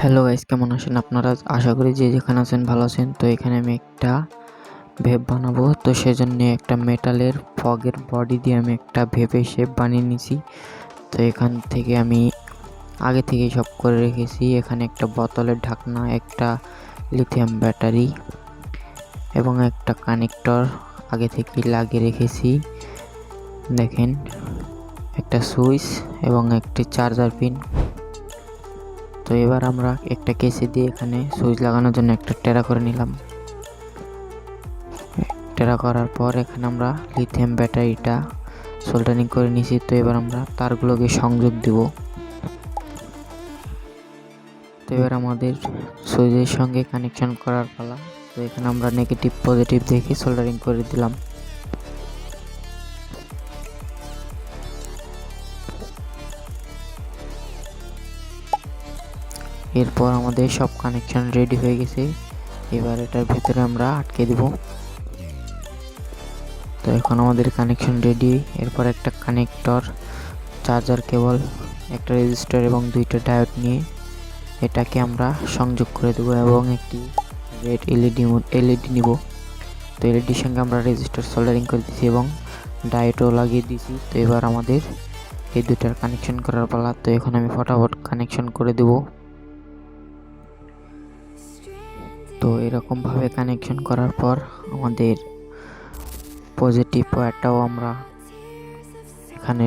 Hello guys, কেমন আছেন আপনারা? আশা করি যে যেখানে আছেন ভালো আছেন। তো এখানে আমি একটা ভেব বানাবো, তো সেজন্য একটা মেটালের ফগের বডি দিয়ে আমি একটা ভেবের শেপ বানিয়ে নিছি। তো এখান থেকে আমি আগে থেকেই সব করে রেখেছি। এখানে একটা বোতলের ঢাকনা, একটা লিথিয়াম ব্যাটারি এবং একটা কানেক্টর আগে থেকেই লাগিয়ে রেখেছি। দেখেন, একটা সুইচ এবং একটি চার্জার পিন। তো এবার আমরা একটা কেসি দিয়ে এখানে সুইচ লাগানোর জন্য একটা টেরা করে নিলাম। টেরা করার পর এখানে আমরা লিথিয়াম ব্যাটারিটা সোল্ডারিং করে নিয়েছি। তো এবার আমরা তারগুলোকে সংযোগ দিব। তো এবার আমাদের সুইচের সঙ্গে কানেকশন করার পালা। তো এখানে আমরা নেগেটিভ পজিটিভ দেখে সোল্ডারিং করে দিলাম। এরপর আমাদের সব কানেকশন রেডি হয়ে গেছে। এবার এটার ভিতরে আমরা আটকে দেব। তো এখন আমাদের কানেকশন রেডি। এরপর একটা কানেক্টর, চার্জার কেবল, একটা রেজিস্টার এবং দুইটা ডায়োড নিয়ে এটাকে আমরা সংযোগ করে দেবো এবং একটি রেড এলইডি নিব। তো এলইডির সঙ্গে আমরা রেজিস্টার সোল্ডারিং করে দিয়েছি এবং ডায়োডও লাগিয়ে দিয়েছি। তো এবার আমাদের এই দুটার কানেকশন করার পালা। তো এখন আমি ফটাফট কানেকশন করে দেব। তো এরকমভাবে কানেকশন করার পর আমাদের পজিটিভ ওয়্যারটাও আমরা এখানে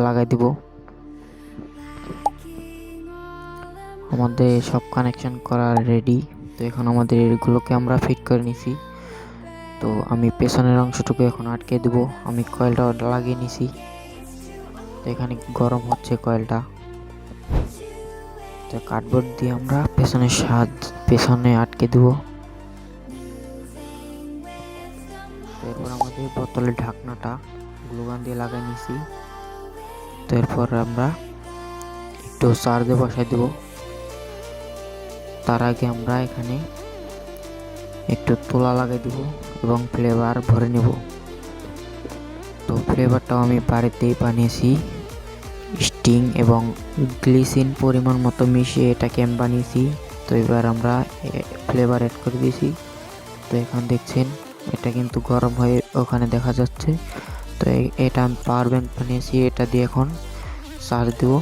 লাগাই দিব। আমাদের সব কানেকশন করা রেডি। তো এখন আমাদের এগুলোকে আমরা ফিট করে নিছি। তো আমি পেছনের অংশটুকু এখন আটকে দেব। আমি কয়েলটা লাগিয়ে নিছি। তো এখানে গরম হচ্ছে কয়েলটা। তো কার্ডবোর্ড দিয়ে আমরা পেছনে আটকে দেব। এরপর আমাদের বোতলের ঢাকনাটা গ্লুগান দিয়ে লাগাই নিছি। তো এরপর আমরা একটু চার্জে বসাই দেব। তার আগে আমরা এখানে একটু তোলা লাগাই দিব এবং ফ্লেভার ভরে নেব। তো ফ্লেভারটাও আমি বাড়িতেই বানিয়েছি। স্টিং এবং গ্লিসিন পরিমাণ মতো মিশিয়ে এটাকে আমি বানিয়েছি। তো এবার আমরা ফ্লেভার অ্যাড করে দিয়েছি। তো এখন দেখছেন এটা কিন্তু গরম হয়ে ওখানে দেখা যাচ্ছে। তো এটা আমি পাওয়ার ব্যাংক বানিয়েছি, এটা দিয়ে এখন চার্জ দেব।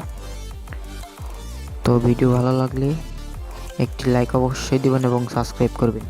তো ভিডিও ভালো লাগলে একটি লাইক অবশ্যই দিবেন এবং সাবস্ক্রাইব করবেন।